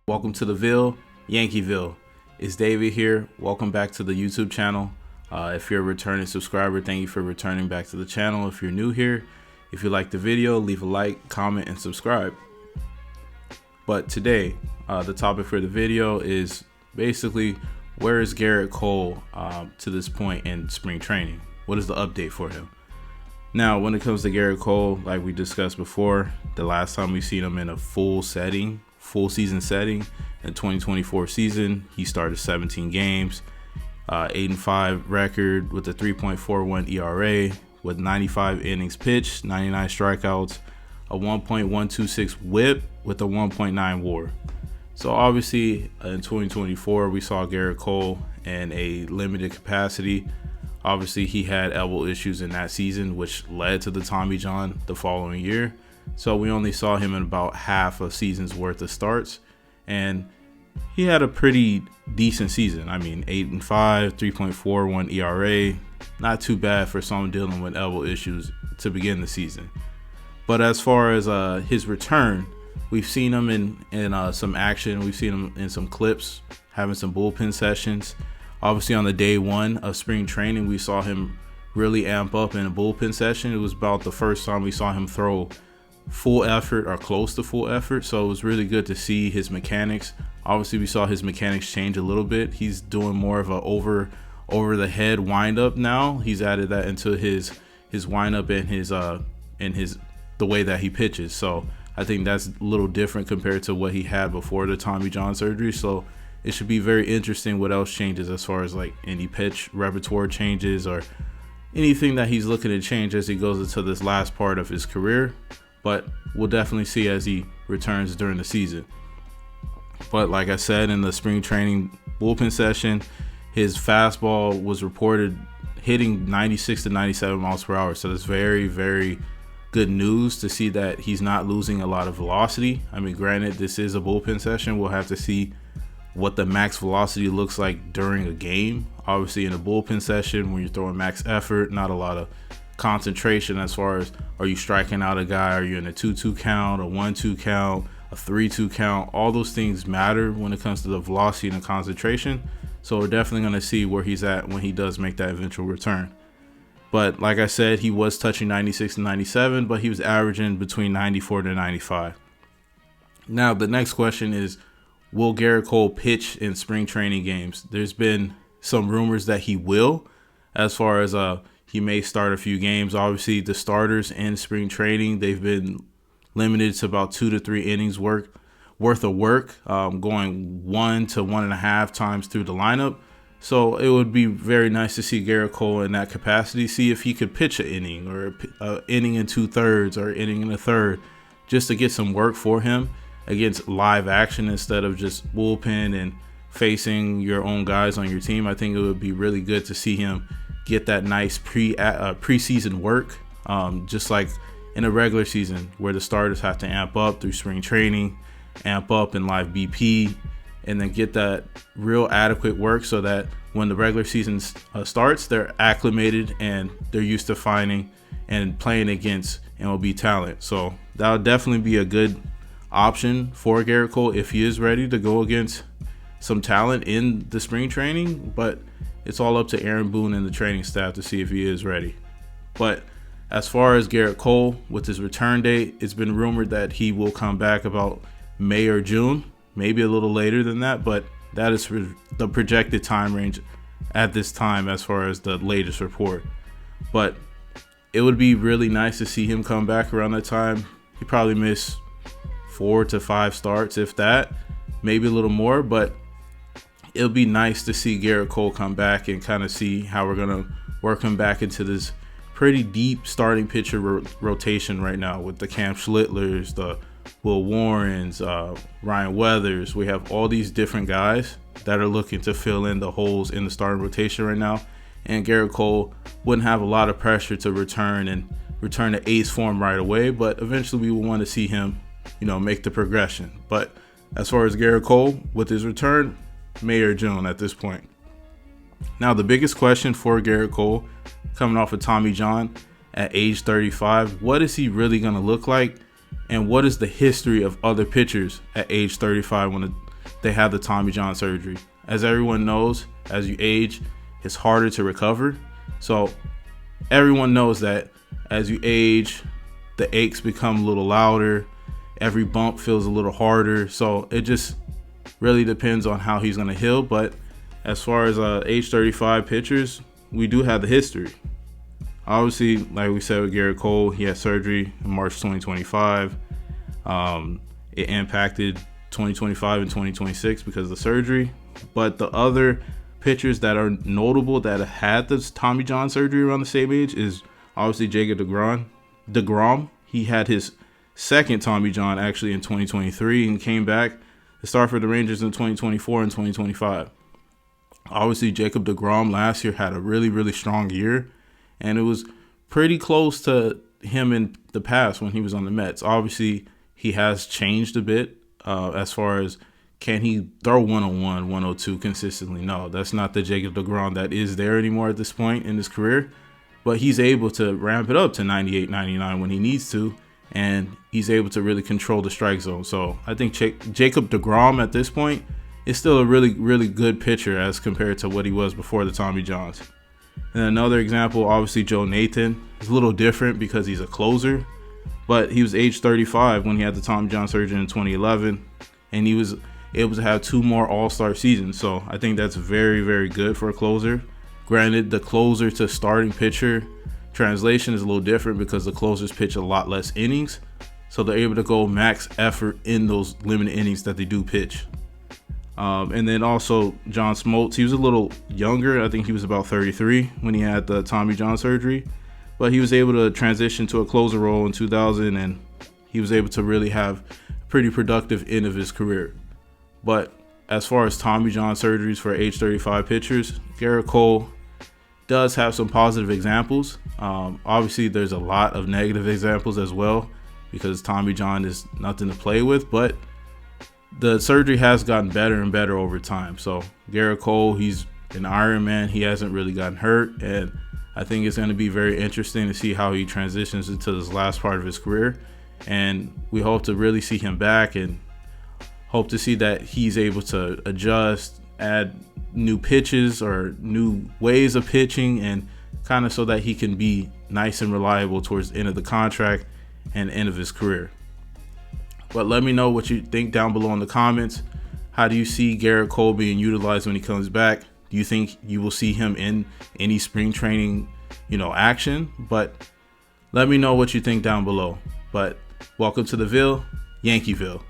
Welcome to the Ville, Yankeeville. It's David here. Welcome back to the YouTube channel. If you're a returning subscriber, thank you for returning back to the channel. If you're new here, if you like the video, leave a like, comment, and subscribe. But today, the topic for the video is basically, where is Gerrit Cole to this point in spring training? What is the update for him? Now, when it comes to Gerrit Cole, like we discussed before, the last time we seen him in a full season setting in 2024 season, he started 17 games, 8-5 record with a 3.41 ERA, with 95 innings pitched, 99 strikeouts, a 1.126 WHIP with a 1.9 WAR. So obviously in 2024 we saw Gerrit Cole in a limited capacity. Obviously he had elbow issues in that season, which led to the Tommy John the following year. So we only saw him in about half a season's worth of starts, and he had a pretty decent season. I mean, 8-5, 3.41 ERA, not too bad for someone dealing with elbow issues to begin the season. But as far as his return, we've seen him in some action. We've seen him in some clips, having some bullpen sessions. Obviously on the day one of spring training, we saw him really amp up in a bullpen session. It was about the first time we saw him throw full effort or close to full effort, so it was really good to see his mechanics. Obviously we saw his mechanics change a little bit. He's doing more of a over the head windup now. He's added that into his windup and the way that he pitches. So I think that's a little different compared to what he had before the Tommy John surgery. So it should be very interesting what else changes as far as like any pitch repertoire changes or anything that he's looking to change as he goes into this last part of his career. But we'll definitely see as he returns during the season. But like I said, in the spring training bullpen session, his fastball was reported hitting 96 to 97 miles per hour. So that's very, very good news to see that he's not losing a lot of velocity. I mean, granted, this is a bullpen session. We'll have to see what the max velocity looks like during a game. Obviously in a bullpen session, when you're throwing max effort, not a lot of concentration as far as, are you striking out a guy, are you in a 2-2 count, a 1-2 count, a 3-2 count? All those things matter when it comes to the velocity and the concentration. So we're definitely going to see where he's at when he does make that eventual return. But like I said, he was touching 96 to 97, but he was averaging between 94 to 95. Now the next question is, will Gerrit Cole pitch in spring training games? There's been some rumors that he will, as far as he may start a few games. Obviously, the starters in spring training, they've been limited to about 2 to 3 innings worth of work, going 1 to 1.5 times through the lineup. So it would be very nice to see Gerrit Cole in that capacity, see if he could pitch an inning or an inning in 2/3 or inning in a third, just to get some work for him against live action instead of just bullpen and facing your own guys on your team. I think it would be really good to see him get that nice preseason work, just like in a regular season where the starters have to amp up through spring training, amp up in live BP, and then get that real adequate work so that when the regular season starts, they're acclimated and they're used to finding and playing against MLB talent. So that'll definitely be a good option for Gerrit Cole if he is ready to go against some talent in the spring training. But it's all up to Aaron Boone and the training staff to see if he is ready. But as far as Gerrit Cole, with his return date, it's been rumored that he will come back about May or June, maybe a little later than that, but that is the projected time range at this time as far as the latest report. But it would be really nice to see him come back around that time. He probably missed 4 to 5 starts, if that, maybe a little more, but it'll be nice to see Gerrit Cole come back and kind of see how we're going to work him back into this pretty deep starting pitcher rotation right now with the Cam Schlitlers, the Will Warrens, Ryan Weathers. We have all these different guys that are looking to fill in the holes in the starting rotation right now. And Gerrit Cole wouldn't have a lot of pressure to return to ace form right away, but eventually we will want to see him, make the progression. But as far as Gerrit Cole with his return, May or June at this point. Now the biggest question for Gerrit Cole, coming off of Tommy John at age 35, what is he really going to look like? And what is the history of other pitchers at age 35 when they have the Tommy John surgery. As everyone knows, as you age, it's harder to recover. So everyone knows that as you age, the aches become a little louder. Every bump feels a little harder. So it just really depends on how he's going to heal. But as far as age 35 pitchers, we do have the history. Obviously, like we said with Gerrit Cole, he had surgery in March 2025. It impacted 2025 and 2026 because of the surgery. But the other pitchers that are notable that had this Tommy John surgery around the same age is obviously Jacob DeGrom. He had his second Tommy John actually in 2023 and came back to start for the Rangers in 2024 and 2025. Obviously, Jacob DeGrom last year had a really, really strong year, and it was pretty close to him in the past when he was on the Mets. Obviously, he has changed a bit as far as can he throw 101, 102 consistently? No, that's not the Jacob DeGrom that is there anymore at this point in his career. But he's able to ramp it up to 98, 99 when he needs to, and he's able to really control the strike zone. So I think Jacob DeGrom at this point is still a really, really good pitcher as compared to what he was before the Tommy Johns. And another example, obviously Joe Nathan is a little different because he's a closer, but he was age 35 when he had the Tommy John surgery in 2011, and he was able to have 2 more all-star seasons. So I think that's very, very good for a closer. Granted, the closer to starting pitcher translation is a little different because the closers pitch a lot less innings. So they're able to go max effort in those limited innings that they do pitch. And then also John Smoltz, he was a little younger. I think he was about 33 when he had the Tommy John surgery. But he was able to transition to a closer role in 2000, and he was able to really have a pretty productive end of his career. But as far as Tommy John surgeries for age 35 pitchers, Gerrit Cole does have some positive examples. Obviously, there's a lot of negative examples as well because Tommy John is nothing to play with, but the surgery has gotten better and better over time. So Gerrit Cole, he's an Iron Man. He hasn't really gotten hurt, and I think it's going to be very interesting to see how he transitions into this last part of his career. And we hope to really see him back and hope to see that he's able to adjust, add new pitches or new ways of pitching, and kind of so that he can be nice and reliable towards the end of the contract and end of his career. But let me know what you think down below in the comments. How do you see Gerrit Cole being utilized when he comes back? Do you think you will see him in any spring training, action? But let me know what you think down below. But welcome to the Ville, Yankeeville.